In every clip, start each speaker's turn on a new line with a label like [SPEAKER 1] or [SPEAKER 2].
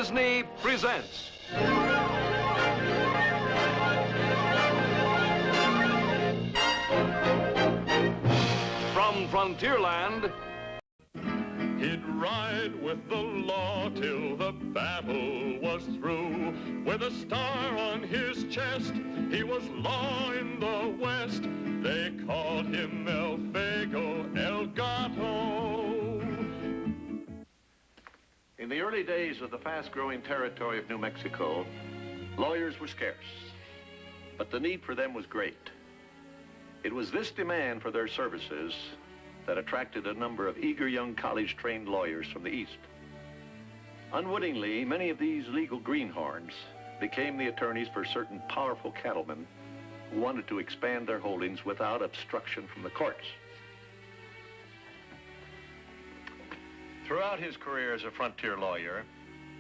[SPEAKER 1] Disney presents. From Frontierland.
[SPEAKER 2] He'd ride with the law till the battle was through. With a star on his chest, he was law in the West. They called him Elfego El Gato.
[SPEAKER 3] In the early days of the fast-growing territory of New Mexico, lawyers were scarce, but the need for them was great. It was this demand for their services that attracted a number of eager young college-trained lawyers from the East. Unwittingly, many of these legal greenhorns became the attorneys for certain powerful cattlemen who wanted to expand their holdings without obstruction from the courts. Throughout his career as a frontier lawyer,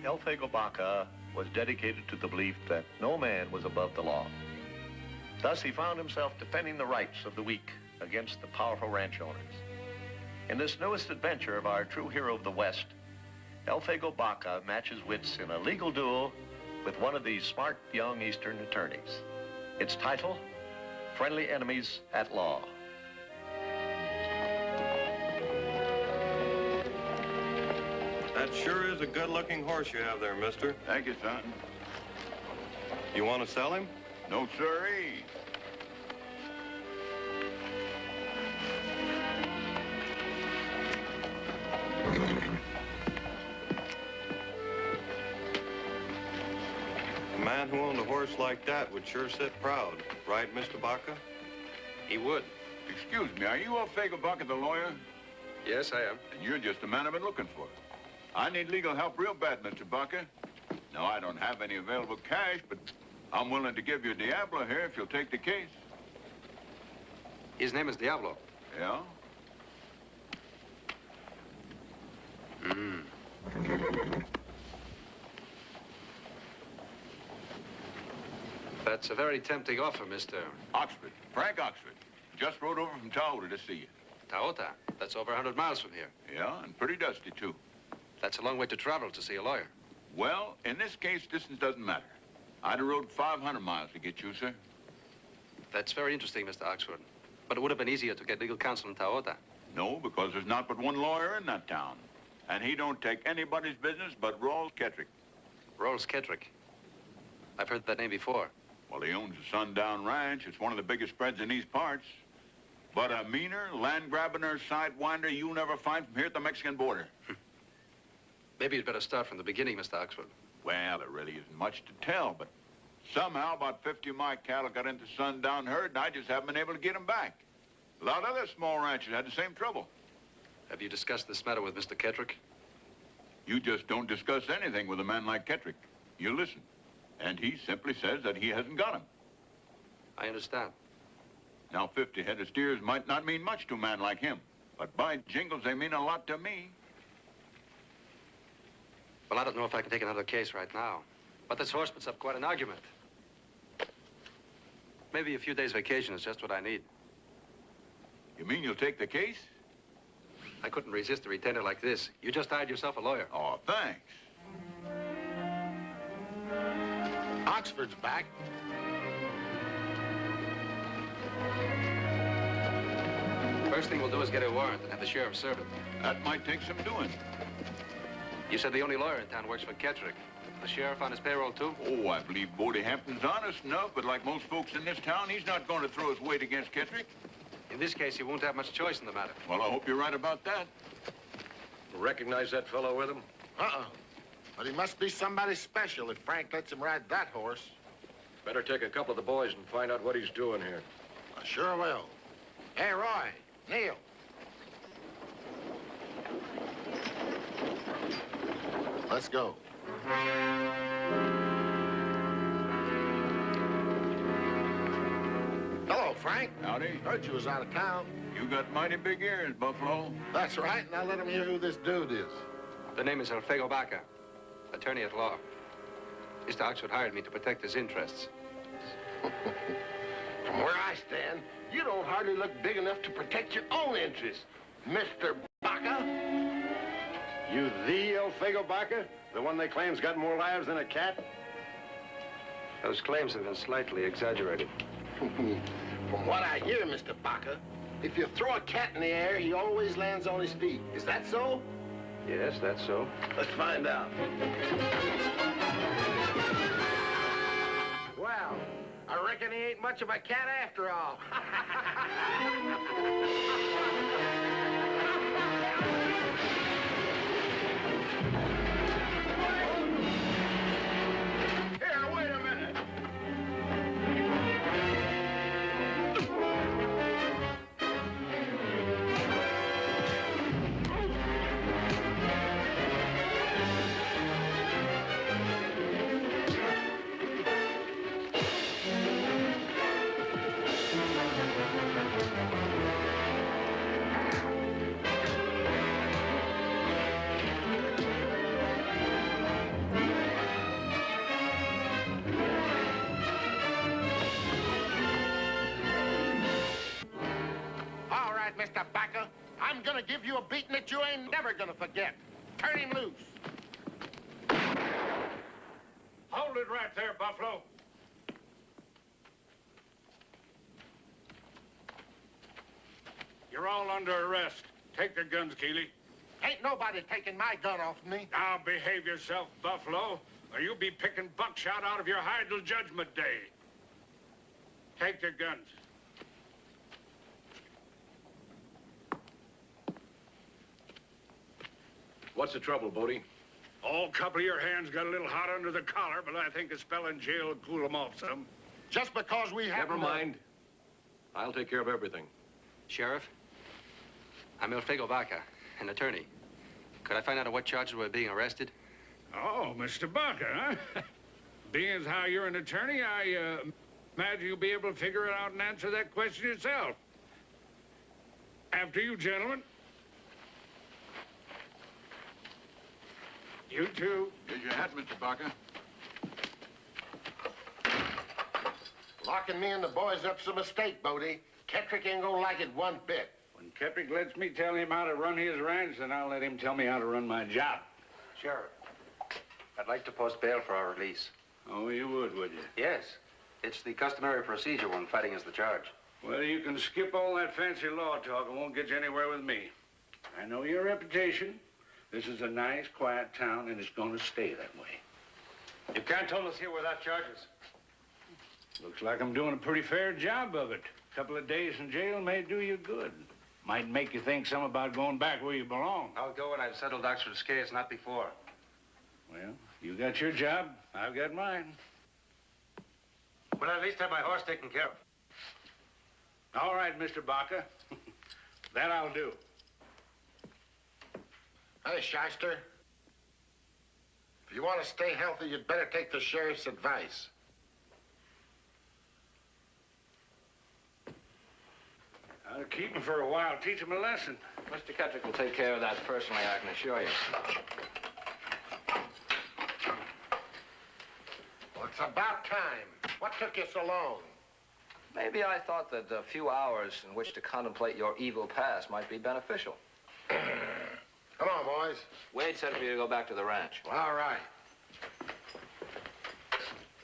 [SPEAKER 3] Elfego Baca was dedicated to the belief that no man was above the law. Thus, he found himself defending the rights of the weak against the powerful ranch owners. In this newest adventure of our true hero of the West, Elfego Baca matches wits in a legal duel with one of these smart young Eastern attorneys. Its title, Friendly Enemies at Law.
[SPEAKER 4] That sure is a good-looking horse you have there, mister.
[SPEAKER 5] Thank you, son.
[SPEAKER 4] You want to sell him?
[SPEAKER 5] No, sirree.
[SPEAKER 4] A man who owned a horse like that would sure sit proud. Right, Mr. Baca?
[SPEAKER 6] He would.
[SPEAKER 5] Excuse me, are you Elfego Baca, the lawyer?
[SPEAKER 6] Yes, I am.
[SPEAKER 5] And you're just the man I've been looking for. I need legal help real bad, Mr. Baca. Now, I don't have any available cash, but I'm willing to give you Diablo here if you'll take the case.
[SPEAKER 6] His name is Diablo.
[SPEAKER 5] Yeah?
[SPEAKER 6] That's a very tempting offer, Mr.
[SPEAKER 5] Oxford. Frank Oxford. Just rode over from Taota to see you.
[SPEAKER 6] Taota. That's over 100 miles from here.
[SPEAKER 5] Yeah, and pretty dusty, too.
[SPEAKER 6] That's a long way to travel to see a lawyer.
[SPEAKER 5] Well, in this case, distance doesn't matter. I'd have rode 500 miles to get you, sir.
[SPEAKER 6] That's very interesting, Mr. Oxford. But it would have been easier to get legal counsel in Taota.
[SPEAKER 5] No, because there's not but one lawyer in that town. And he don't take anybody's business but Rawls Kettrick.
[SPEAKER 6] Rawls Kettrick. I've heard that name before.
[SPEAKER 5] Well, he owns a Sundown Ranch. It's one of the biggest spreads in these parts. But a meaner, land-grabbing, or sidewinder you'll never find from here at the Mexican border.
[SPEAKER 6] Maybe you'd better start from the beginning, Mr. Oxford.
[SPEAKER 5] Well, there really isn't much to tell, but somehow about 50 of my cattle got into Sundown herd, and I just haven't been able to get them back. A lot of other small ranchers had the same trouble.
[SPEAKER 6] Have you discussed this matter with Mr. Kettrick?
[SPEAKER 5] You just don't discuss anything with a man like Kettrick. You listen. And he simply says that he hasn't got them.
[SPEAKER 6] I understand.
[SPEAKER 5] Now, 50 head of steers might not mean much to a man like him, but by jingles, they mean a lot to me.
[SPEAKER 6] Well, I don't know if I can take another case right now. But this horse puts up quite an argument. Maybe a few days vacation is just what I need.
[SPEAKER 5] You mean you'll take the case?
[SPEAKER 6] I couldn't resist a retainer like this. You just hired yourself a lawyer.
[SPEAKER 5] Oh, thanks.
[SPEAKER 7] Oxford's back.
[SPEAKER 6] First thing we'll do is get a warrant and have the sheriff serve it.
[SPEAKER 5] That might take some doing.
[SPEAKER 6] You said the only lawyer in town works for Kettrick. The sheriff on his payroll, too?
[SPEAKER 5] Oh, I believe Bodie Hampton's honest enough, but like most folks in this town, he's not going to throw his weight against Kettrick.
[SPEAKER 6] In this case, he won't have much choice in the matter.
[SPEAKER 5] Well, I hope you're right about that.
[SPEAKER 7] Recognize that fellow with him? But he must be somebody special if Frank lets him ride that horse.
[SPEAKER 8] Better take a couple of the boys and find out what he's doing here.
[SPEAKER 7] I sure will. Hey, Roy, Neil. Let's go. Hello, Frank.
[SPEAKER 5] Howdy.
[SPEAKER 7] Heard you was out of town.
[SPEAKER 5] You got mighty big ears, Buffalo.
[SPEAKER 7] That's right. Now let him hear who this dude is.
[SPEAKER 6] The name is Elfego Baca, attorney at law. Mr. Oxford hired me to protect his interests.
[SPEAKER 7] From where I stand, you don't hardly look big enough to protect your own interests, Mr. Baca.
[SPEAKER 9] You the Elfego Baca? The one they claim's got more lives than a cat?
[SPEAKER 6] Those claims have been slightly exaggerated.
[SPEAKER 7] From what I hear, Mr. Baca, if you throw a cat in the air, he always lands on his feet. Is that so?
[SPEAKER 6] Yes, that's so.
[SPEAKER 7] Let's find out. Well, I reckon he ain't much of a cat after all.
[SPEAKER 5] Here, wait a minute.
[SPEAKER 7] All right, Mr. Baca, I'm gonna give you a beating that you ain't never gonna forget. Turn him loose.
[SPEAKER 1] Hold it right there, Buffalo. You're all under arrest. Take the guns, Keeley.
[SPEAKER 7] Ain't nobody taking my gun off me.
[SPEAKER 1] Now behave yourself, Buffalo, or you'll be picking buckshot out of your hide till Judgment Day. Take the guns.
[SPEAKER 8] What's the trouble, Bodie?
[SPEAKER 1] Oh, a couple of your hands got a little hot under the collar, but I think a spell in jail will cool them off some.
[SPEAKER 7] Just because we have...
[SPEAKER 8] Never mind. I'll take care of everything.
[SPEAKER 6] Sheriff, I'm Elfego Baca, an attorney. Could I find out on what charges we're being arrested?
[SPEAKER 1] Oh, Mr. Baca, huh? Being as how you're an attorney, I imagine you'll be able to figure it out and answer that question yourself. After you, gentlemen. You too.
[SPEAKER 5] Here's your hat, Mr. Baca.
[SPEAKER 7] Locking me and the boys up's a mistake, Bodie. Kettrick ain't gonna like it one bit.
[SPEAKER 1] When Kettrick lets me tell him how to run his ranch, then I'll let him tell me how to run my job.
[SPEAKER 6] Sheriff, I'd like to post bail for our release.
[SPEAKER 1] Oh, you would you?
[SPEAKER 6] Yes. It's the customary procedure when fighting is the charge.
[SPEAKER 1] Well, you can skip all that fancy law talk. It won't get you anywhere with me. I know your reputation. This is a nice, quiet town, and it's going to stay that way.
[SPEAKER 6] You can't hold us here without charges.
[SPEAKER 1] Looks like I'm doing a pretty fair job of it. A couple of days in jail may do you good. Might make you think some about going back where you belong.
[SPEAKER 6] I'll go when I've settled Oxford's case, not before.
[SPEAKER 1] Well, you got your job. I've got mine.
[SPEAKER 6] But I at least have my horse taken care of.
[SPEAKER 1] All right, Mr. Baca. That I'll do.
[SPEAKER 7] Hey, Shyster. If you want to stay healthy, you'd better take the sheriff's advice.
[SPEAKER 1] I'll keep him for a while, teach him a lesson.
[SPEAKER 6] Mr. Kettrick will take care of that personally, I can assure you.
[SPEAKER 7] Well, it's about time. What took you so long?
[SPEAKER 10] Maybe I thought that a few hours in which to contemplate your evil past might be beneficial.
[SPEAKER 7] Come on, boys.
[SPEAKER 10] Wade said for you to go back to the ranch.
[SPEAKER 7] All right.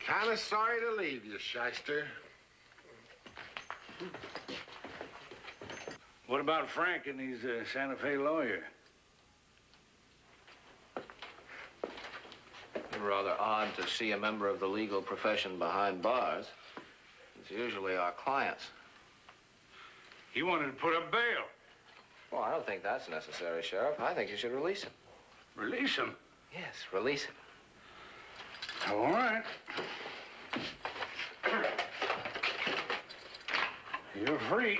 [SPEAKER 7] Kind of sorry to leave you, Shyster.
[SPEAKER 1] What about Frank and his Santa Fe lawyer?
[SPEAKER 10] Rather odd to see a member of the legal profession behind bars. It's usually our clients.
[SPEAKER 1] He wanted to put up bail.
[SPEAKER 10] Well, I don't think that's necessary, Sheriff. I think you should release him.
[SPEAKER 1] Release him?
[SPEAKER 10] Yes, release him.
[SPEAKER 1] All right. You're free.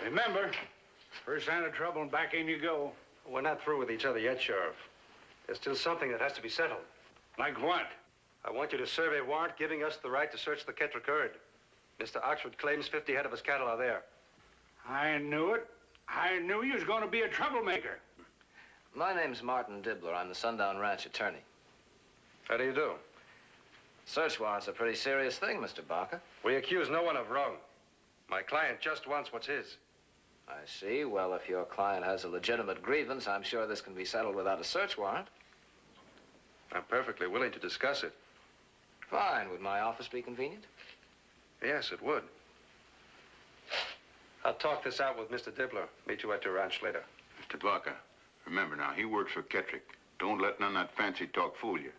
[SPEAKER 1] Remember, first sign of trouble and back in you go.
[SPEAKER 6] We're not through with each other yet, Sheriff. There's still something that has to be settled.
[SPEAKER 1] Like what?
[SPEAKER 6] I want you to serve a warrant giving us the right to search the Kettrick herd. Mr. Oxford claims 50 head of his cattle are there.
[SPEAKER 1] I knew it. I knew you was going to be a troublemaker.
[SPEAKER 10] My name's Martin Dibbler. I'm the Sundown Ranch attorney.
[SPEAKER 6] How do you do?
[SPEAKER 10] Search warrant's a pretty serious thing, Mr. Baca.
[SPEAKER 6] We accuse no one of wrong. My client just wants what's his.
[SPEAKER 10] I see. Well, if your client has a legitimate grievance, I'm sure this can be settled without a search warrant.
[SPEAKER 6] I'm perfectly willing to discuss it.
[SPEAKER 10] Fine. Would my office be convenient?
[SPEAKER 6] Yes, it would. I'll talk this out with Mr. Dibbler. Meet you at your ranch later.
[SPEAKER 5] Mr. Baca, remember now, he works for Kettrick. Don't let none of that fancy talk fool you.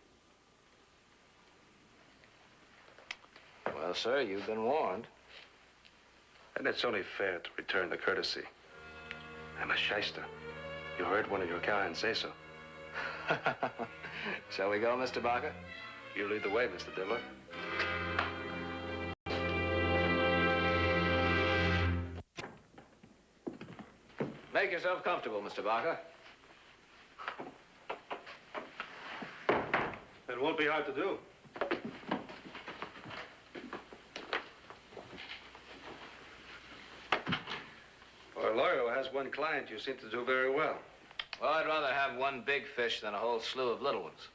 [SPEAKER 10] Well, sir, you've been warned.
[SPEAKER 6] And it's only fair to return the courtesy. I'm a shyster. You heard one of your clients say so.
[SPEAKER 10] Shall we go, Mr. Baca?
[SPEAKER 6] You lead the way, Mr. Dibbler.
[SPEAKER 10] Make yourself comfortable, Mr. Baca.
[SPEAKER 6] It won't be hard to do. For a lawyer who has one client, you seem to do very well.
[SPEAKER 10] Well, I'd rather have one big fish than a whole slew of little ones.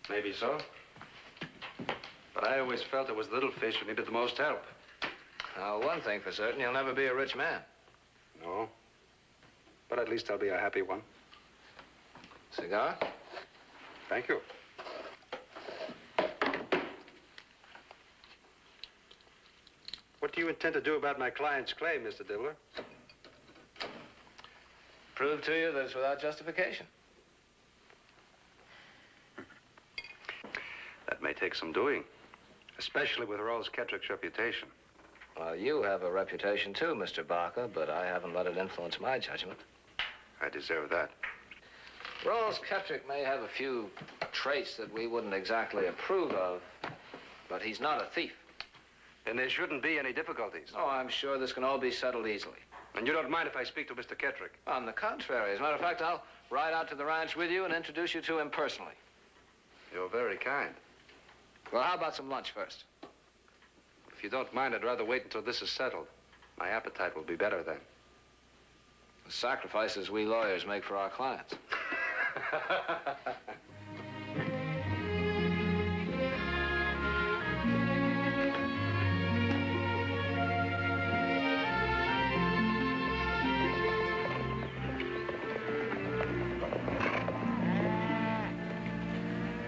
[SPEAKER 6] Maybe so. But I always felt it was little fish who needed the most help.
[SPEAKER 10] Now, one thing for certain, you'll never be a rich man.
[SPEAKER 6] No. But at least I'll be a happy one.
[SPEAKER 10] Cigar?
[SPEAKER 6] Thank you. What do you intend to do about my client's claim, Mr. Dibbler?
[SPEAKER 10] Prove to you that it's without justification.
[SPEAKER 6] That may take some doing, especially with Rawls Kettrick's reputation.
[SPEAKER 10] Well, you have a reputation too, Mr. Baca, but I haven't let it influence my judgment.
[SPEAKER 6] I deserve that.
[SPEAKER 10] Rawls Kettrick may have a few traits that we wouldn't exactly approve of, but he's not a thief.
[SPEAKER 6] Then there shouldn't be any difficulties.
[SPEAKER 10] Oh, I'm sure this can all be settled easily.
[SPEAKER 6] And you don't mind if I speak to Mr. Kettrick?
[SPEAKER 10] On the contrary. As a matter of fact, I'll ride out to the ranch with you and introduce you to him personally.
[SPEAKER 6] You're very kind.
[SPEAKER 10] Well, how about some lunch first?
[SPEAKER 6] If you don't mind, I'd rather wait until this is settled. My appetite will be better then.
[SPEAKER 10] The sacrifices we lawyers make for our clients.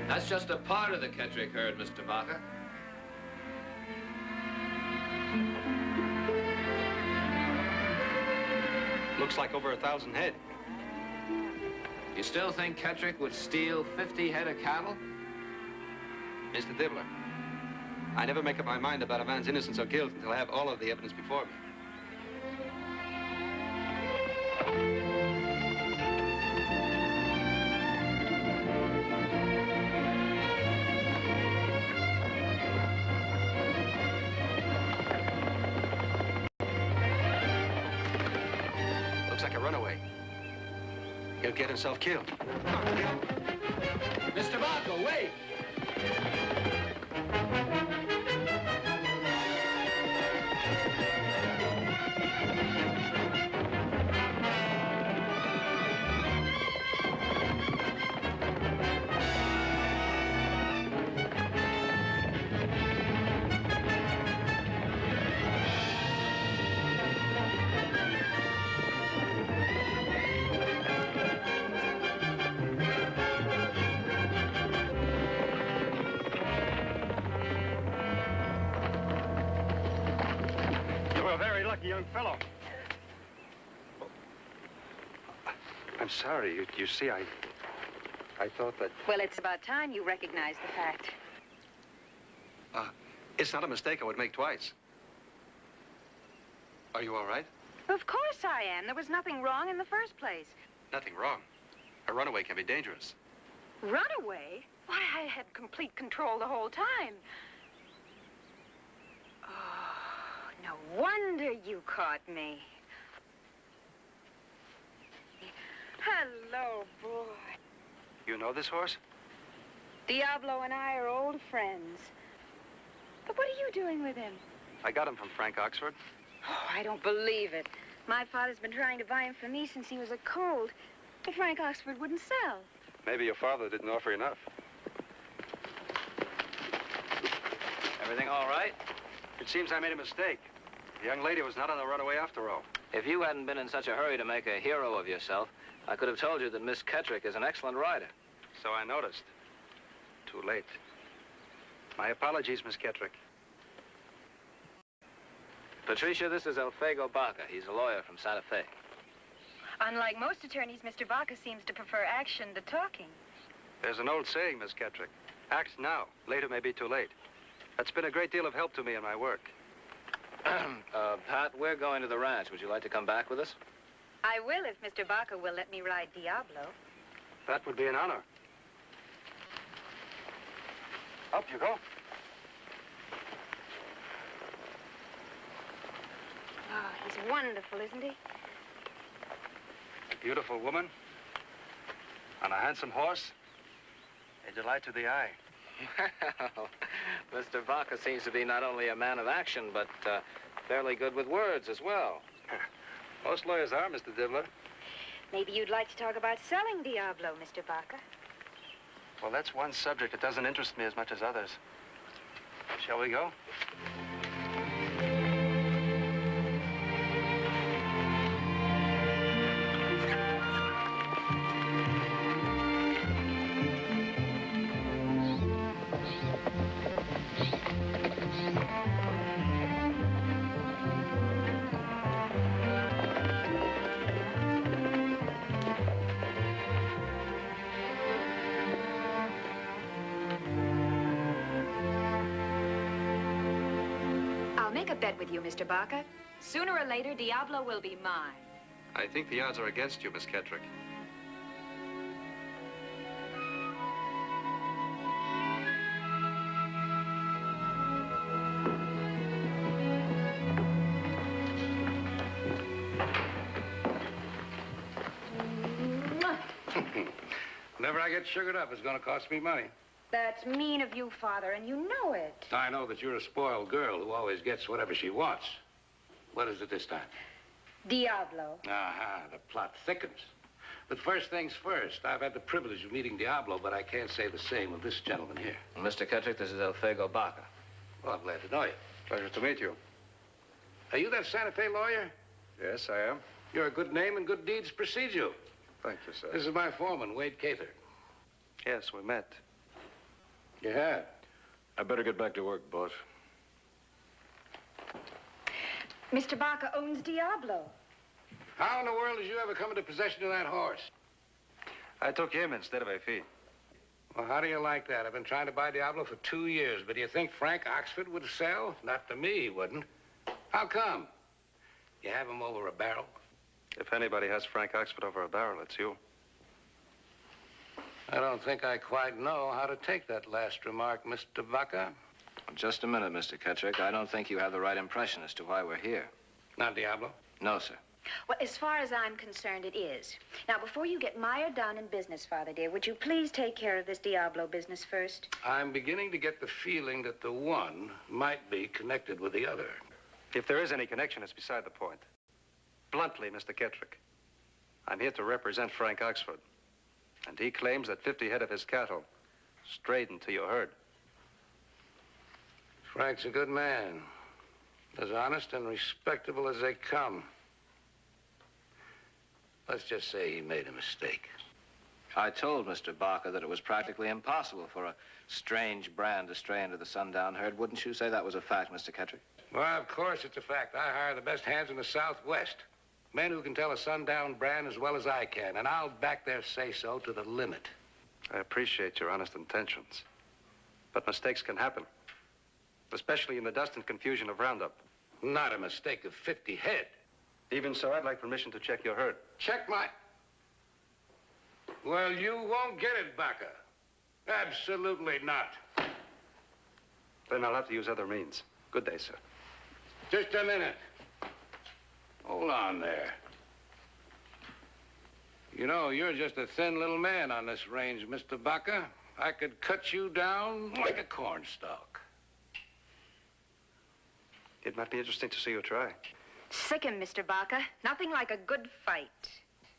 [SPEAKER 10] That's just a part of the Kettrick herd, Mr. Baca.
[SPEAKER 6] Looks like over 1,000 head.
[SPEAKER 10] You still think Kettrick would steal 50 head of cattle?
[SPEAKER 6] Mr. Dibbler, I never make up my mind about a man's innocence or guilt until I have all of the evidence before me. Looks like a runaway. He'll get himself killed.
[SPEAKER 10] Mr. Baca, wait!
[SPEAKER 6] Young fellow. I'm sorry. You see, I thought that...
[SPEAKER 11] Well, it's about time you recognize the fact.
[SPEAKER 6] It's not a mistake I would make twice. Are you all right?
[SPEAKER 11] Of course I am. There was nothing wrong in the first place.
[SPEAKER 6] Nothing wrong. A runaway can be dangerous.
[SPEAKER 11] Runaway? Why, I had complete control the whole time. No wonder you caught me. Hello, boy.
[SPEAKER 6] You know this horse?
[SPEAKER 11] Diablo and I are old friends. But what are you doing with him?
[SPEAKER 6] I got him from Frank Oxford.
[SPEAKER 11] Oh, I don't believe it. My father's been trying to buy him for me since he was a colt. But Frank Oxford wouldn't sell.
[SPEAKER 6] Maybe your father didn't offer enough.
[SPEAKER 10] Everything all right?
[SPEAKER 6] It seems I made a mistake. The young lady was not on the runaway after all.
[SPEAKER 10] If you hadn't been in such a hurry to make a hero of yourself, I could have told you that Miss Kettrick is an excellent writer.
[SPEAKER 6] So I noticed. Too late. My apologies, Miss Kettrick.
[SPEAKER 10] Patricia, this is Elfego Baca. He's a lawyer from Santa Fe.
[SPEAKER 11] Unlike most attorneys, Mr. Baca seems to prefer action to talking.
[SPEAKER 6] There's an old saying, Miss Kettrick. Act now. Later may be too late. That's been a great deal of help to me in my work.
[SPEAKER 10] Pat, we're going to the ranch. Would you like to come back with us?
[SPEAKER 11] I will if Mr. Baca will let me ride Diablo.
[SPEAKER 6] That would be an honor. Up you go.
[SPEAKER 11] Oh, he's wonderful, isn't he?
[SPEAKER 6] A beautiful woman. On a handsome horse. A delight to the eye.
[SPEAKER 10] Well, Mr. Baca seems to be not only a man of action, but fairly good with words as well.
[SPEAKER 6] Most lawyers are, Mr. Dibbler.
[SPEAKER 11] Maybe you'd like to talk about selling Diablo, Mr. Baca.
[SPEAKER 6] Well, that's one subject that doesn't interest me as much as others. Shall we go?
[SPEAKER 11] Bet with you, Mr. Baca. Sooner or later, Diablo will be mine.
[SPEAKER 6] I think the odds are against you, Miss Kettrick. Whenever I get sugared up, it's going to cost me money.
[SPEAKER 11] That's mean of you, Father, and you know it.
[SPEAKER 1] I know that you're a spoiled girl who always gets whatever she wants. What is it this time?
[SPEAKER 11] Diablo.
[SPEAKER 1] Aha, the plot thickens. But first things first, I've had the privilege of meeting Diablo, but I can't say the same of this gentleman here.
[SPEAKER 10] Mr. Kettrick, this is Elfego Baca.
[SPEAKER 1] Well, I'm glad to know you.
[SPEAKER 6] Pleasure to meet you.
[SPEAKER 1] Are you that Santa Fe lawyer?
[SPEAKER 6] Yes, I am.
[SPEAKER 1] You're a good name and good deeds precede you.
[SPEAKER 6] Thank you, sir.
[SPEAKER 1] This is my foreman, Wade Cather.
[SPEAKER 6] Yes, we met.
[SPEAKER 1] You have?
[SPEAKER 8] I better get back to work, boss.
[SPEAKER 11] Mr. Baca owns Diablo.
[SPEAKER 1] How in the world did you ever come into possession of that horse?
[SPEAKER 6] I took him instead of a fee.
[SPEAKER 1] Well, how do you like that? I've been trying to buy Diablo for 2 years, but do you think Frank Oxford would sell? Not to me, he wouldn't. How come? You have him over a barrel?
[SPEAKER 6] If anybody has Frank Oxford over a barrel, it's you.
[SPEAKER 1] I don't think I quite know how to take that last remark, Mr. Baca.
[SPEAKER 10] Just a minute, Mr. Kettrick. I don't think you have the right impression as to why we're here.
[SPEAKER 1] Not Diablo?
[SPEAKER 10] No, sir.
[SPEAKER 11] Well, as far as I'm concerned, it is. Now, before you get mired down in business, Father dear, would you please take care of this Diablo business first?
[SPEAKER 1] I'm beginning to get the feeling that the one might be connected with the other.
[SPEAKER 6] If there is any connection, it's beside the point. Bluntly, Mr. Kettrick, I'm here to represent Frank Oxford. And he claims that 50 head of his cattle strayed into your herd.
[SPEAKER 1] Frank's a good man. As honest and respectable as they come. Let's just say he made a mistake.
[SPEAKER 10] I told Mr. Baca that it was practically impossible for a strange brand to stray into the sundown herd. Wouldn't you say that was a fact, Mr. Kettrick?
[SPEAKER 1] Well, of course it's a fact. I hire the best hands in the Southwest. Men who can tell a sundown brand as well as I can, and I'll back their say-so to the limit.
[SPEAKER 6] I appreciate your honest intentions. But mistakes can happen. Especially in the dust and confusion of Roundup.
[SPEAKER 1] Not a mistake of 50 head.
[SPEAKER 6] Even so, I'd like permission to check your herd.
[SPEAKER 1] Check my... Well, you won't get it, Baca. Absolutely not.
[SPEAKER 6] Then I'll have to use other means. Good day, sir.
[SPEAKER 1] Just a minute. Hold on there. You know, you're just a thin little man on this range, Mr. Baca. I could cut you down like a cornstalk.
[SPEAKER 6] It might be interesting to see you try.
[SPEAKER 11] Sick him, Mr. Baca. Nothing like a good fight.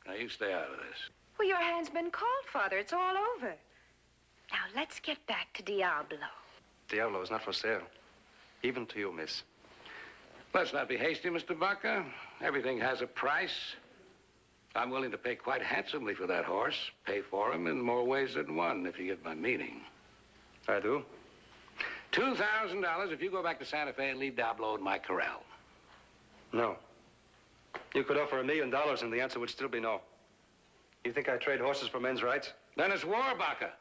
[SPEAKER 1] Now, you stay out of this.
[SPEAKER 11] Well, your hand's been called, Father. It's all over. Now, let's get back to Diablo.
[SPEAKER 6] Diablo is not for sale. Even to you, miss.
[SPEAKER 1] Let's not be hasty, Mr. Baca. everything has a price. I'm willing to pay quite handsomely for that horse. Pay for him in more ways than one, if you get my meaning.
[SPEAKER 6] I do.
[SPEAKER 1] $2,000 if you go back to Santa Fe and leave Diablo in my corral.
[SPEAKER 6] No. You could offer $1 million and the answer would still be no. You think I trade horses for men's rights?
[SPEAKER 1] Then it's war, Baca.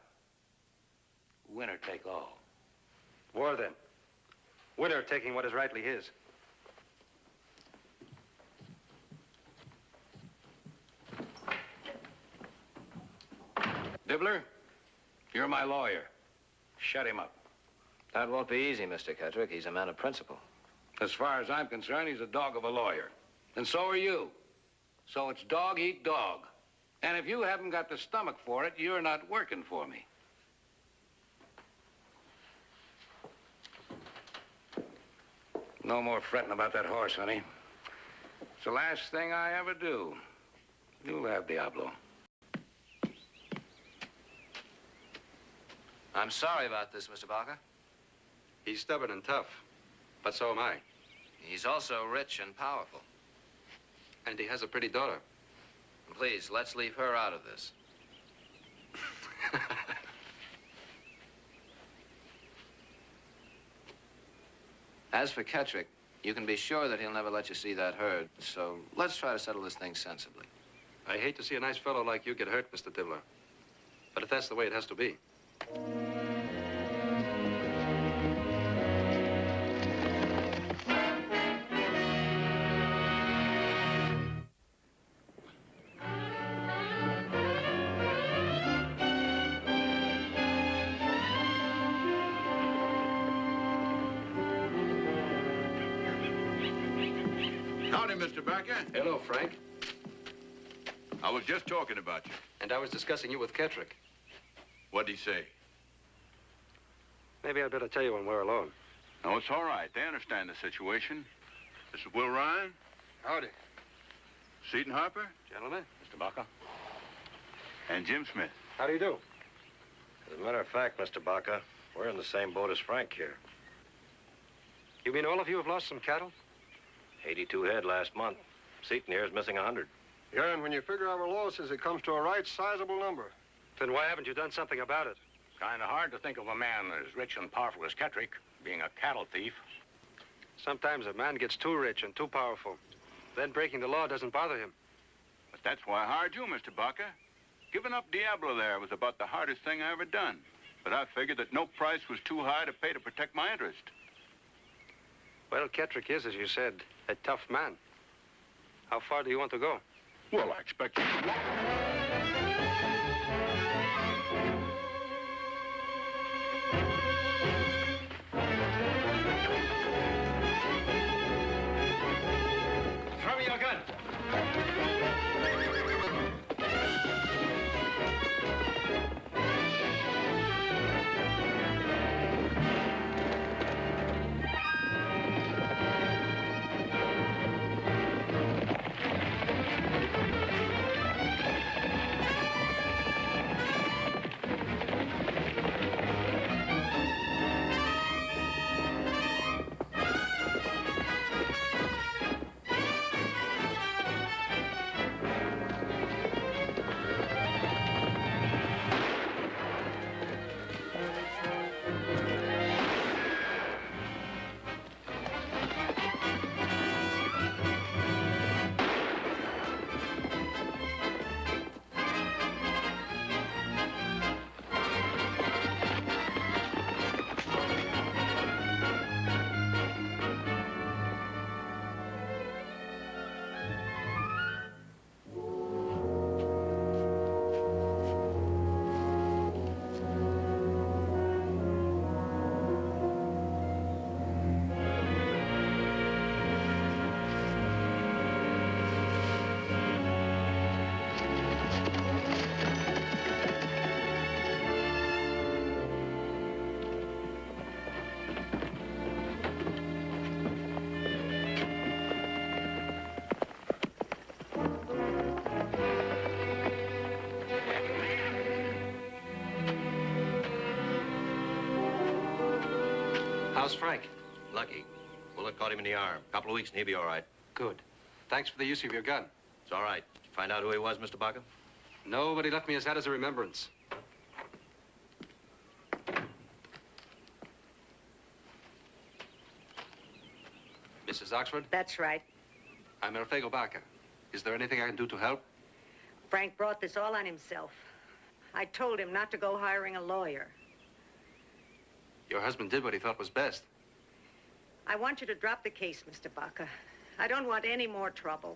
[SPEAKER 1] Winner take all.
[SPEAKER 6] War, then. Winner taking what is rightly his.
[SPEAKER 1] Dibbler, you're my lawyer. Shut him up.
[SPEAKER 10] That won't be easy, Mr. Kettrick. He's a man of principle.
[SPEAKER 1] As far as I'm concerned, he's a dog of a lawyer. And so are you. So it's dog eat dog. And if you haven't got the stomach for it, you're not working for me. No more fretting about that horse, honey. It's the last thing I ever do. You'll have Diablo.
[SPEAKER 10] I'm sorry about this, Mr. Baca.
[SPEAKER 6] He's stubborn and tough, but so am I.
[SPEAKER 10] He's also rich and powerful.
[SPEAKER 6] And he has a pretty daughter.
[SPEAKER 10] Please, let's leave her out of this. As for Kettrick, you can be sure that he'll never let you see that herd, so let's try to settle this thing sensibly.
[SPEAKER 6] I hate to see a nice fellow like you get hurt, Mr. Dibbler. But if that's the way it has to be.
[SPEAKER 5] Howdy, Mr. Baca.
[SPEAKER 6] Hello, Frank.
[SPEAKER 5] I was just talking about you.
[SPEAKER 6] And I was discussing you with Kettrick.
[SPEAKER 5] What'd he say?
[SPEAKER 6] Maybe I'd better tell you when we're alone.
[SPEAKER 5] No, it's all right. They understand the situation. This is Will Ryan.
[SPEAKER 6] Howdy.
[SPEAKER 5] Seton Harper.
[SPEAKER 6] Gentlemen.
[SPEAKER 9] Mr. Baca?
[SPEAKER 5] And Jim Smith.
[SPEAKER 6] How do you do?
[SPEAKER 9] As a matter of fact, Mr. Baca, we're in the same boat as Frank here.
[SPEAKER 6] You mean all of you have lost some cattle?
[SPEAKER 9] 82 head last month. Seton here is missing 100.
[SPEAKER 12] Yeah, and when you figure our losses, it comes to a right sizable number.
[SPEAKER 6] Then why haven't you done something about it?
[SPEAKER 1] Kind of hard to think of a man as rich and powerful as Kettrick being a cattle thief.
[SPEAKER 6] Sometimes a man gets too rich and too powerful. Then breaking the law doesn't bother him.
[SPEAKER 5] But that's why I hired you, Mr. Baca. Giving up Diablo there was about the hardest thing I ever done. But I figured that no price was too high to pay to protect my interest.
[SPEAKER 6] Well, Kettrick is, as you said, a tough man. How far do you want to go?
[SPEAKER 5] Well, I expect you to.
[SPEAKER 6] Throw me your gun. How's Frank?
[SPEAKER 9] Lucky. Bullet caught him in the arm. Couple of weeks and he'll be all right.
[SPEAKER 6] Good. Thanks for the use of your gun.
[SPEAKER 9] It's all right. Did you find out who he was, Mr. Baca?
[SPEAKER 6] No, but he left me as that as a remembrance. Mrs. Oxford?
[SPEAKER 13] That's right.
[SPEAKER 6] I'm Elfego Baca. Is there anything I can do to help?
[SPEAKER 13] Frank brought this all on himself. I told him not to go hiring a lawyer.
[SPEAKER 6] Your husband did what he thought was best.
[SPEAKER 13] I want you to drop the case, Mr. Baca. I don't want any more trouble.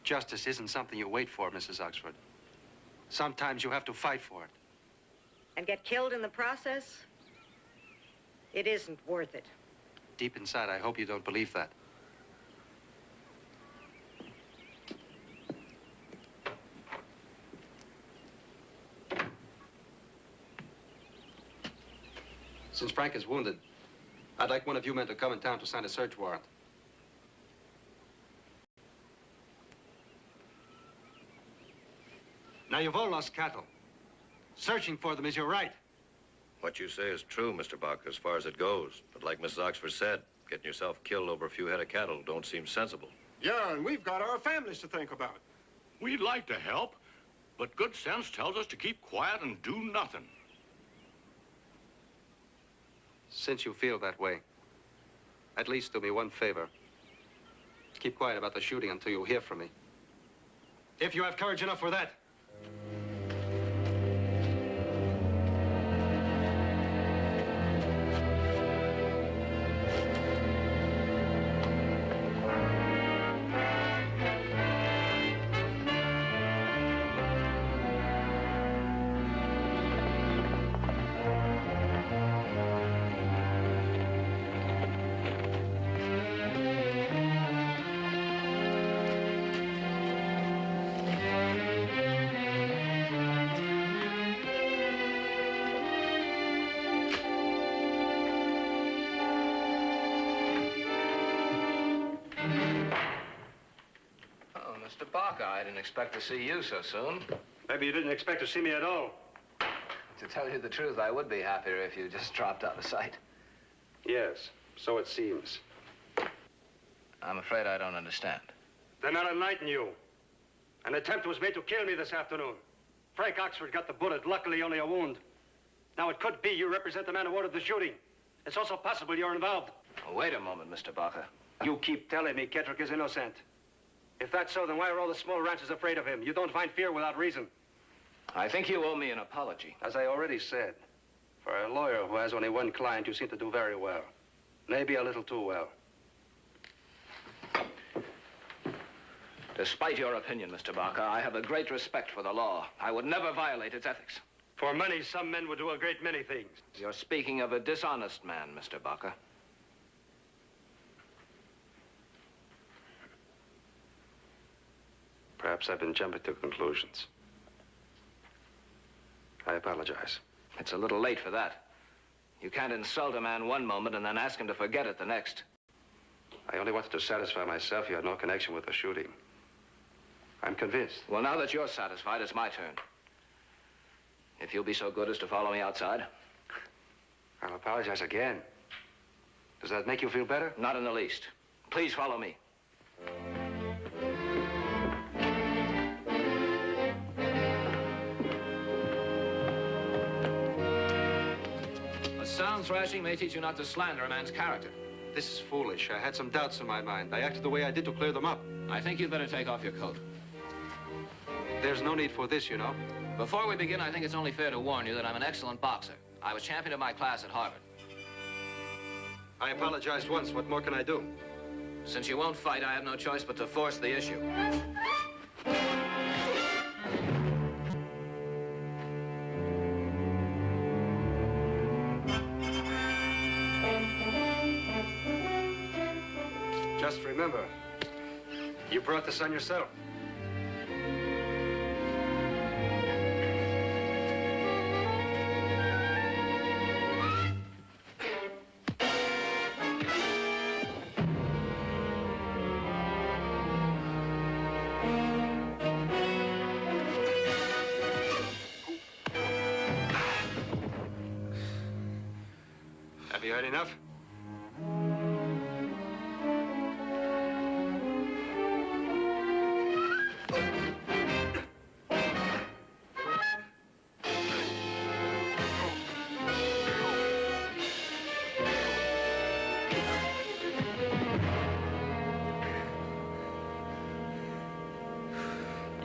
[SPEAKER 6] Justice isn't something you wait for, Mrs. Oxford. Sometimes you have to fight for it.
[SPEAKER 13] And get killed in the process? It isn't worth it.
[SPEAKER 6] Deep inside, I hope you don't believe that. Since Frank is wounded, I'd like one of you men to come in town to sign a search warrant. Now, you've all lost cattle. Searching for them is your right.
[SPEAKER 9] What you say is true, Mr. Baca, as far as it goes. But like Mrs. Oxford said, getting yourself killed over a few head of cattle don't seem sensible.
[SPEAKER 12] Yeah, and we've got our families to think about.
[SPEAKER 5] We'd like to help, but good sense tells us to keep quiet and do nothing.
[SPEAKER 6] Since you feel that way, at least do me one favor. Keep quiet about the shooting until you hear from me. If you have courage enough for that.
[SPEAKER 10] Mr. Baca, I didn't expect to see you so soon.
[SPEAKER 6] Maybe you didn't expect to see me at all.
[SPEAKER 10] To tell you the truth, I would be happier if you just dropped out of sight.
[SPEAKER 6] Yes, so it seems.
[SPEAKER 10] I'm afraid I don't understand.
[SPEAKER 6] Then I'll enlighten you. An attempt was made to kill me this afternoon. Frank Oxford got the bullet, luckily only a wound. Now, it could be you represent the man who ordered the shooting. It's also possible you're involved.
[SPEAKER 10] Oh, wait a moment, Mr. Baca.
[SPEAKER 6] You keep telling me Kettrick is innocent. If that's so, then why are all the small ranchers afraid of him? You don't find fear without reason.
[SPEAKER 10] I think you owe me an apology.
[SPEAKER 6] As I already said, for a lawyer who has only one client, you seem to do very well. Maybe a little too well.
[SPEAKER 10] Despite your opinion, Mr. Baca, I have a great respect for the law. I would never violate its ethics.
[SPEAKER 6] For money, some men would do a great many things.
[SPEAKER 10] You're speaking of a dishonest man, Mr. Baca.
[SPEAKER 6] Perhaps I've been jumping to conclusions. I apologize.
[SPEAKER 10] It's a little late for that. You can't insult a man one moment and then ask him to forget it the next.
[SPEAKER 6] I only wanted to satisfy myself you had no connection with the shooting. I'm convinced.
[SPEAKER 10] Well, now that you're satisfied, it's my turn. If you'll be so good as to follow me outside.
[SPEAKER 6] I'll apologize again. Does that make you feel better?
[SPEAKER 10] Not in the least. Please follow me. A sound thrashing may teach you not to slander a man's character.
[SPEAKER 6] This is foolish. I had some doubts in my mind. I acted the way I did to clear them up.
[SPEAKER 10] I think you'd better take off your coat.
[SPEAKER 6] There's no need for this, you know.
[SPEAKER 10] Before we begin, I think it's only fair to warn you that I'm an excellent boxer. I was champion of my class at Harvard.
[SPEAKER 6] I apologized once. What more can I do?
[SPEAKER 10] Since you won't fight, I have no choice but to force the issue.
[SPEAKER 6] Just remember, you brought this on yourself. Have you had enough?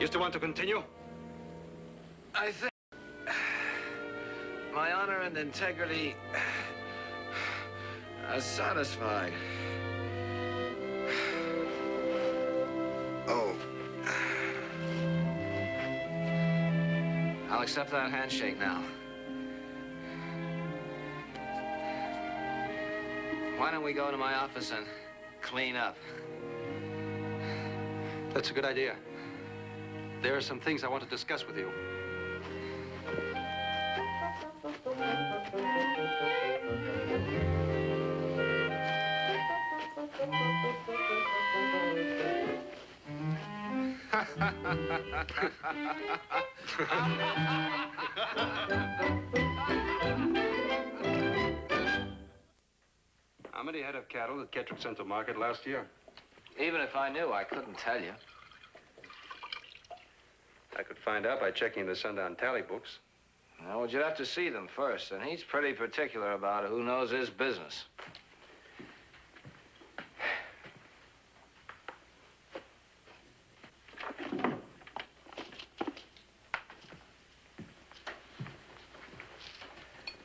[SPEAKER 6] You still want to continue?
[SPEAKER 10] I think my honor and integrity are satisfied. Oh. I'll accept that handshake now. Why don't we go to my office and clean up?
[SPEAKER 6] That's a good idea. There are some things I want to discuss with you. How many head of cattle did Kettrick send to market last year?
[SPEAKER 10] Even if I knew, I couldn't tell you.
[SPEAKER 6] I could find out by checking the sundown tally books.
[SPEAKER 10] Well, you'd have to see them first, and he's pretty particular about who knows his business.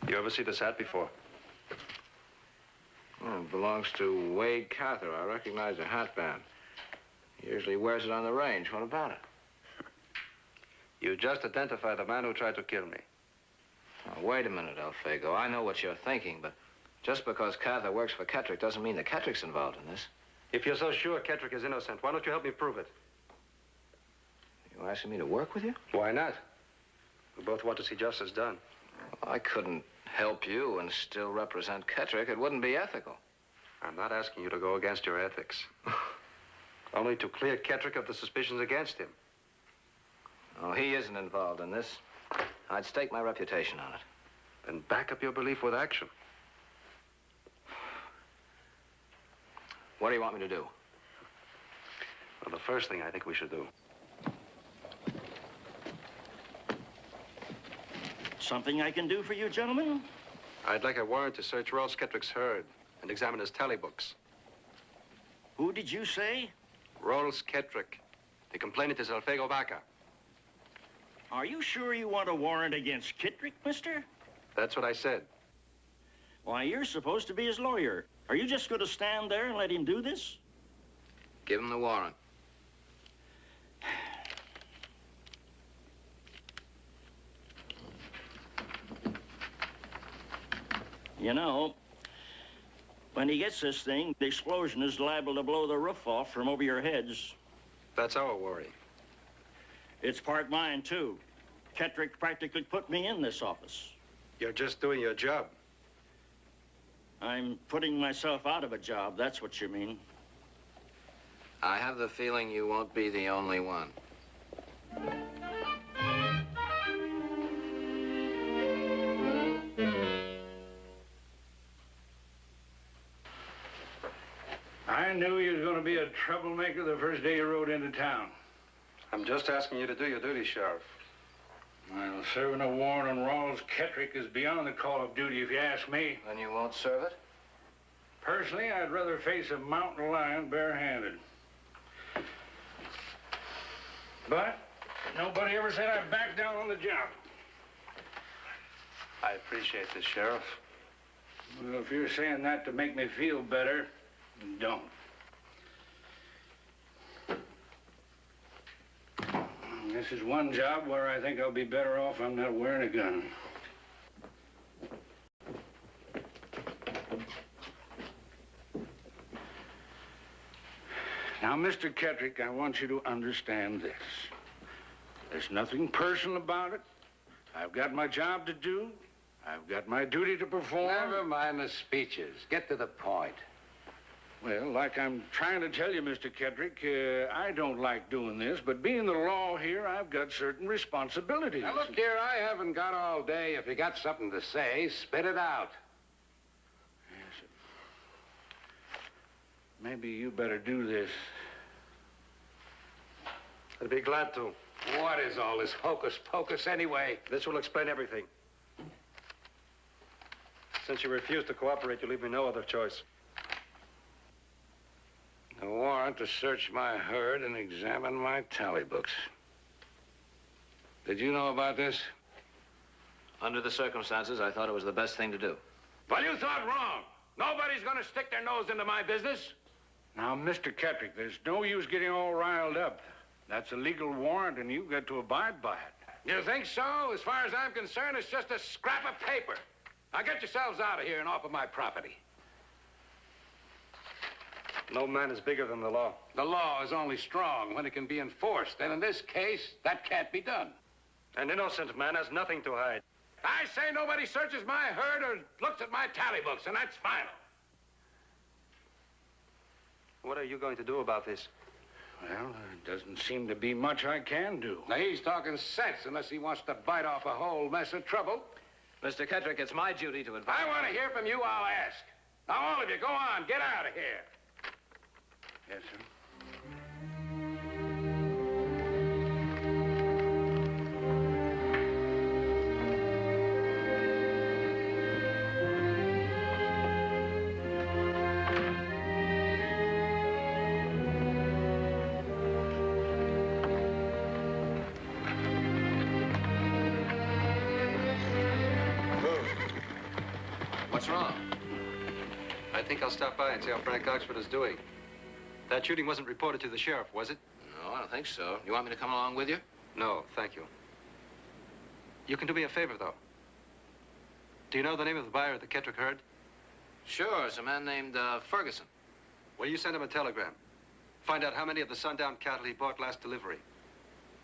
[SPEAKER 6] You ever see this hat before?
[SPEAKER 10] Well, it belongs to Wade Cather. I recognize the hat band. He usually wears it on the range. What about it?
[SPEAKER 6] You just identified the man who tried to kill me.
[SPEAKER 10] Now, wait a minute, Elfego. I know what you're thinking, but just because Cather works for Kettrick doesn't mean that Kettrick's involved in this.
[SPEAKER 6] If you're so sure Kettrick is innocent, why don't you help me prove it?
[SPEAKER 10] You asking me to work with you?
[SPEAKER 6] Why not? We both want to see justice done.
[SPEAKER 10] Well, I couldn't help you and still represent Kettrick. It wouldn't be ethical.
[SPEAKER 6] I'm not asking you to go against your ethics. Only to clear Kettrick of the suspicions against him.
[SPEAKER 10] Oh, he isn't involved in this. I'd stake my reputation on it.
[SPEAKER 6] Then back up your belief with action.
[SPEAKER 10] What do you want me to do?
[SPEAKER 6] Well, the first thing I think we should do.
[SPEAKER 14] Something I can do for you, gentlemen?
[SPEAKER 6] I'd like a warrant to search Rawls Kettrick's herd and examine his tally books.
[SPEAKER 14] Who did you say?
[SPEAKER 6] Rawls Kettrick. The complainant is Elfego Baca.
[SPEAKER 14] Are you sure you want a warrant against Kettrick, mister?
[SPEAKER 6] That's what I said.
[SPEAKER 14] Why, you're supposed to be his lawyer. Are you just going to stand there and let him do this?
[SPEAKER 10] Give him the warrant.
[SPEAKER 14] You know, when he gets this thing, the explosion is liable to blow the roof off from over your heads.
[SPEAKER 6] That's our worry.
[SPEAKER 14] It's part mine, too. Kettrick practically put me in this office.
[SPEAKER 6] You're just doing your job.
[SPEAKER 14] I'm putting myself out of a job, that's what you mean.
[SPEAKER 10] I have the feeling you won't be the only one.
[SPEAKER 1] I knew you was going to be a troublemaker the first day you rode into town.
[SPEAKER 6] I'm just asking you to do your duty, Sheriff.
[SPEAKER 1] Well, serving a warrant on Rawls Kettrick is beyond the call of duty, if you ask me.
[SPEAKER 10] Then you won't serve it?
[SPEAKER 1] Personally, I'd rather face a mountain lion barehanded. But nobody ever said I'd back down on the job.
[SPEAKER 6] I appreciate this, Sheriff.
[SPEAKER 1] Well, if you're saying that to make me feel better, don't. This is one job where I think I'll be better off I'm not wearing a gun. Now, Mr. Kettrick, I want you to understand this. There's nothing personal about it. I've got my job to do. I've got my duty to perform.
[SPEAKER 15] Never mind the speeches. Get to the point.
[SPEAKER 1] Well, like I'm trying to tell you, Mr. Kettrick, I don't like doing this, but being the law here, I've got certain responsibilities.
[SPEAKER 15] Now, look here, I haven't got all day. If you got something to say, spit it out.
[SPEAKER 1] Yes, sir. Maybe you better do this.
[SPEAKER 6] I'd be glad to.
[SPEAKER 15] What is all this hocus-pocus anyway?
[SPEAKER 6] This will explain everything. Since you refuse to cooperate, you leave me no other choice.
[SPEAKER 15] A warrant to search my herd and examine my tally books.
[SPEAKER 1] Did you know about this?
[SPEAKER 10] Under the circumstances, I thought it was the best thing to do.
[SPEAKER 15] Well, you thought wrong. Nobody's gonna stick their nose into my business.
[SPEAKER 1] Now, Mr. Kettrick, there's no use getting all riled up. That's a legal warrant, and you've got to abide by it.
[SPEAKER 15] You think so? As far as I'm concerned, it's just a scrap of paper. Now get yourselves out of here and off of my property.
[SPEAKER 6] No man is bigger than the law.
[SPEAKER 15] The law is only strong when it can be enforced, and in this case, that can't be done.
[SPEAKER 6] An innocent man has nothing to hide.
[SPEAKER 15] I say nobody searches my herd or looks at my tally books, and that's final.
[SPEAKER 6] What are you going to do about this?
[SPEAKER 1] Well, there doesn't seem to be much I can do.
[SPEAKER 15] Now, he's talking sense unless he wants to bite off a whole mess of trouble.
[SPEAKER 10] Mr. Kettrick, it's my duty to advise.
[SPEAKER 15] I want to hear from you, I'll ask. Now, all of you, go on, get out of here.
[SPEAKER 1] Yes, sir.
[SPEAKER 10] What's wrong?
[SPEAKER 6] I think I'll stop by and see how Frank Oxford is doing. That shooting wasn't reported to the sheriff, was it?
[SPEAKER 10] No, I don't think so. You want me to come along with you?
[SPEAKER 6] No, thank you. You can do me a favor, though. Do you know the name of the buyer of the Kettrick herd?
[SPEAKER 10] Sure, it's a man named Ferguson.
[SPEAKER 6] Will you send him a telegram? Find out how many of the sundown cattle he bought last delivery.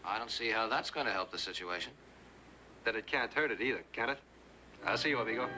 [SPEAKER 10] I don't see how that's going to help the situation.
[SPEAKER 6] Then it can't hurt it either, can it? I'll see you, amigo.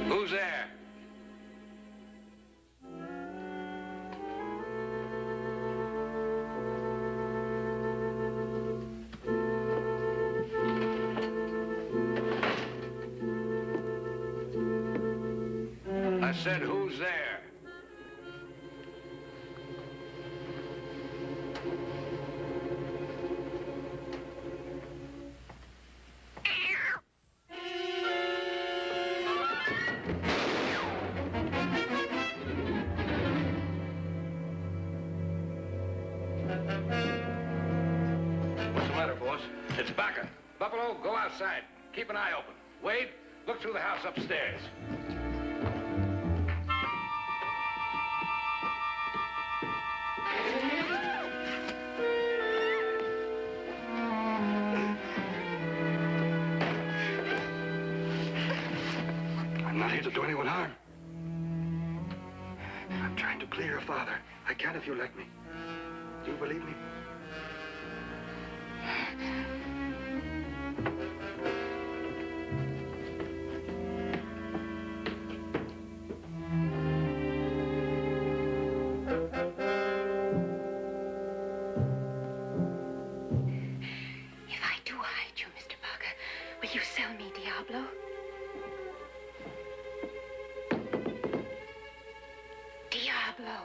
[SPEAKER 15] Who's there? I said, who's there?
[SPEAKER 6] What's the matter, boss?
[SPEAKER 15] It's Baca. Buffalo, go outside. Keep an eye open. Wade, look through the house upstairs.
[SPEAKER 12] not here to do anyone harm. I'm trying to clear your father. I can if you let me. Do you believe me?
[SPEAKER 11] If I do hide you, Mr. Baca, will you sell me Diablo? Diablo.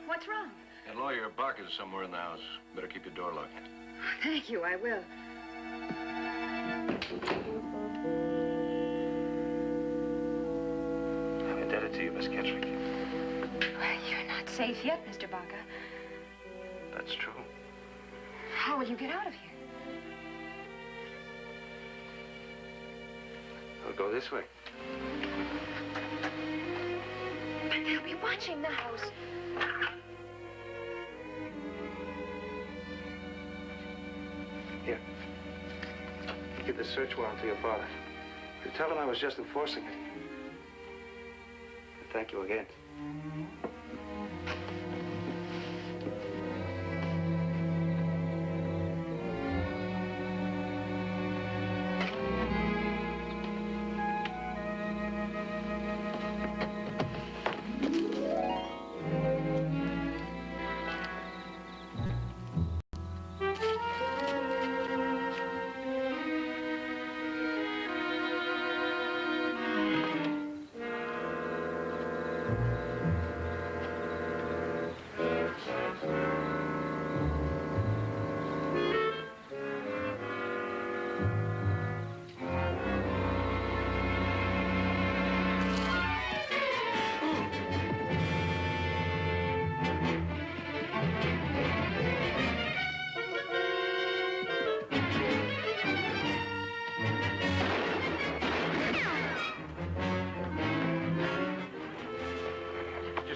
[SPEAKER 11] What's wrong?
[SPEAKER 9] That lawyer Baca's somewhere in the house. Better keep your door locked.
[SPEAKER 11] Thank you, I will.
[SPEAKER 6] I'm indebted to you, Miss Kettrick.
[SPEAKER 11] Well, you're not safe yet, Mr. Baca.
[SPEAKER 6] That's true.
[SPEAKER 11] How will you get out of here?
[SPEAKER 6] I'll go this way.
[SPEAKER 11] But they'll be watching the house.
[SPEAKER 6] Here. Give the search warrant to your father. You tell him I was just enforcing it. And thank you again.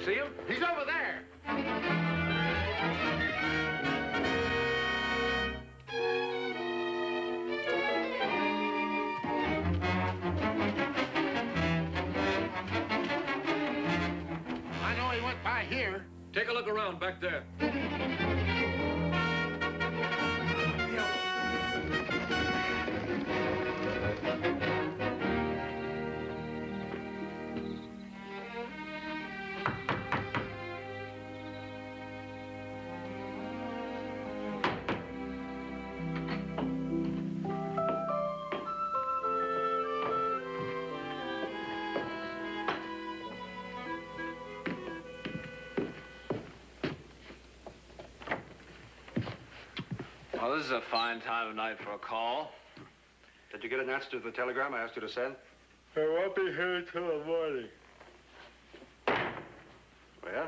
[SPEAKER 15] See him? He's over there.
[SPEAKER 7] I know he went by here.
[SPEAKER 8] Take a look around back there.
[SPEAKER 10] Well, this is a fine time of night for a call.
[SPEAKER 6] Did you get an answer to the telegram I asked you to send?
[SPEAKER 12] I won't be here till the morning.
[SPEAKER 6] Well,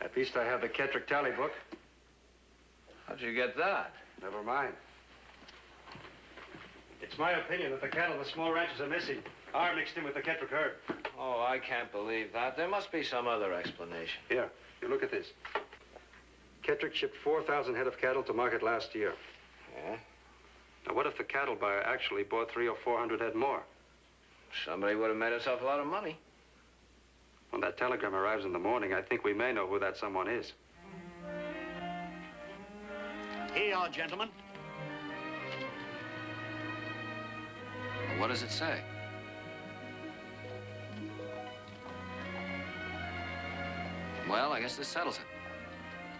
[SPEAKER 6] at least I have the Kettrick tally book.
[SPEAKER 10] How'd you get that?
[SPEAKER 6] Never mind. It's my opinion that the cattle of the small ranches are missing. Are mixed in with the Kettrick herd.
[SPEAKER 10] Oh, I can't believe that. There must be some other explanation.
[SPEAKER 6] Here, you look at this. Kettrick shipped 4,000 head of cattle to market last year.
[SPEAKER 10] Yeah?
[SPEAKER 6] Now, what if the cattle buyer actually bought 300 or 400 head more?
[SPEAKER 10] Somebody would have made himself a lot of money.
[SPEAKER 6] When that telegram arrives in the morning, I think we may know who that someone is.
[SPEAKER 14] Here you are, gentlemen.
[SPEAKER 10] What does it say? Well, I guess this settles it.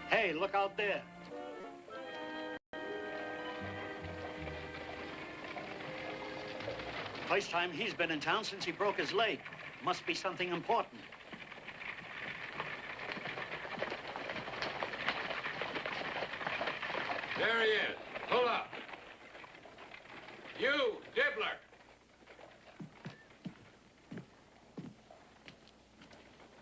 [SPEAKER 14] Hey, look out there. First time he's been in town since he broke his leg. Must be something important.
[SPEAKER 15] There he is. Pull up. You, Dibbler.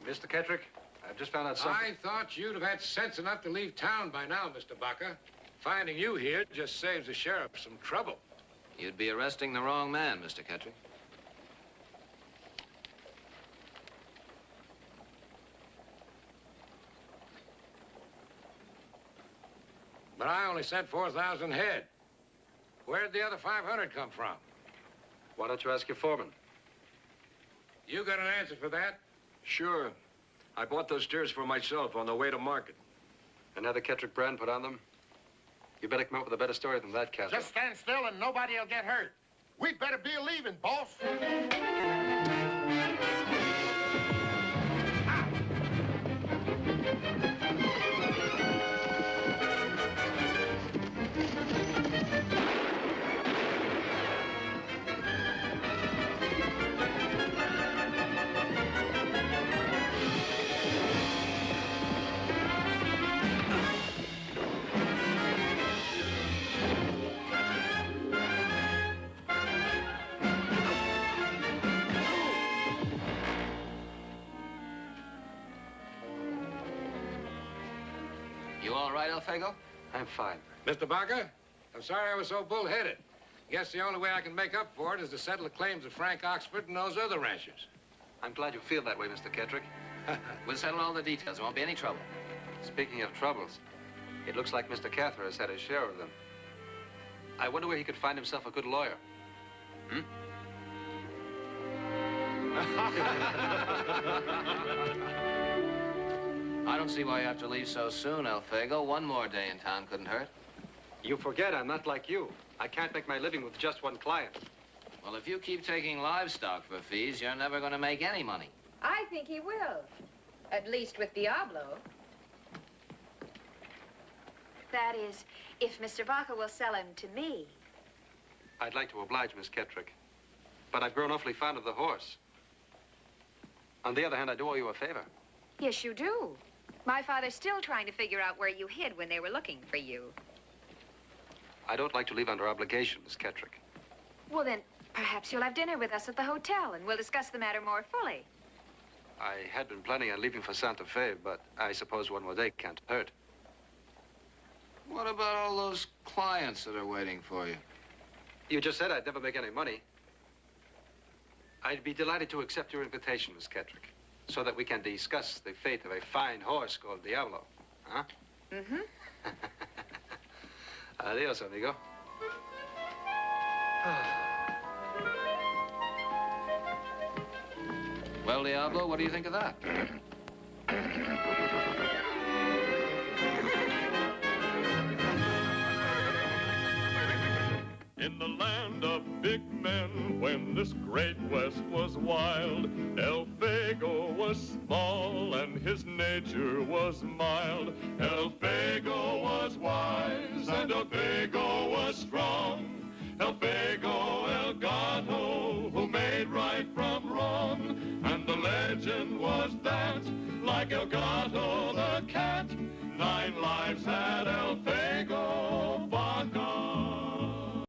[SPEAKER 6] Mr. Kettrick, I've just found out something.
[SPEAKER 15] I thought you'd have had sense enough to leave town by now, Mr. Baca. Finding you here just saves the sheriff some trouble.
[SPEAKER 10] You'd be arresting the wrong man, Mr. Kettrick.
[SPEAKER 15] But I only sent 4,000 head. Where'd the other 500 come from?
[SPEAKER 6] Why don't you ask your foreman?
[SPEAKER 15] You got an answer for that?
[SPEAKER 8] Sure. I bought those steers for myself on the way to market.
[SPEAKER 6] Another Kettrick brand put on them? You better come up with a better story than that, Catherine.
[SPEAKER 7] Just stand still and nobody will get hurt. We'd better be leaving, boss.
[SPEAKER 10] You all right, Elfego?
[SPEAKER 6] I'm fine.
[SPEAKER 15] Mr. Baca, I'm sorry I was so bullheaded. Guess the only way I can make up for it is to settle the claims of Frank Oxford and those other ranchers.
[SPEAKER 6] I'm glad you feel that way, Mr. Kettrick.
[SPEAKER 10] We'll settle all the details. There won't be any trouble.
[SPEAKER 6] Speaking of troubles, it looks like Mr. Cather has had his share of them. I wonder where he could find himself a good lawyer. Hmm?
[SPEAKER 10] I don't see why you have to leave so soon, Elfego. One more day in town couldn't hurt.
[SPEAKER 6] You forget I'm not like you. I can't make my living with just one client.
[SPEAKER 10] Well, if you keep taking livestock for fees, you're never going to make any money.
[SPEAKER 11] I think he will. At least with Diablo. That is, if Mr. Baca will sell him to me.
[SPEAKER 6] I'd like to oblige, Miss Kettrick, but I've grown awfully fond of the horse. On the other hand, I do owe you a favor.
[SPEAKER 11] Yes, you do. My father's still trying to figure out where you hid when they were looking for you.
[SPEAKER 6] I don't like to leave under obligation, Miss Kettrick.
[SPEAKER 11] Well, then, perhaps you'll have dinner with us at the hotel, and we'll discuss the matter more fully.
[SPEAKER 6] I had been planning on leaving for Santa Fe, but I suppose one more day can't hurt.
[SPEAKER 10] What about all those clients that are waiting for you?
[SPEAKER 6] You just said I'd never make any money. I'd be delighted to accept your invitation, Miss Kettrick, so that we can discuss the fate of a fine horse called Diablo. Huh?
[SPEAKER 11] Mm-hmm.
[SPEAKER 6] Adios, amigo.
[SPEAKER 10] Well, Diablo, what do you think of that?
[SPEAKER 2] In the land of big men, when this great West was wild, Elfego was small and his nature was mild. Elfego was wise and Elfego was strong. Elfego El Gato, who made right from wrong. And the legend was that, like El Gato the cat, 9 lives had Elfego.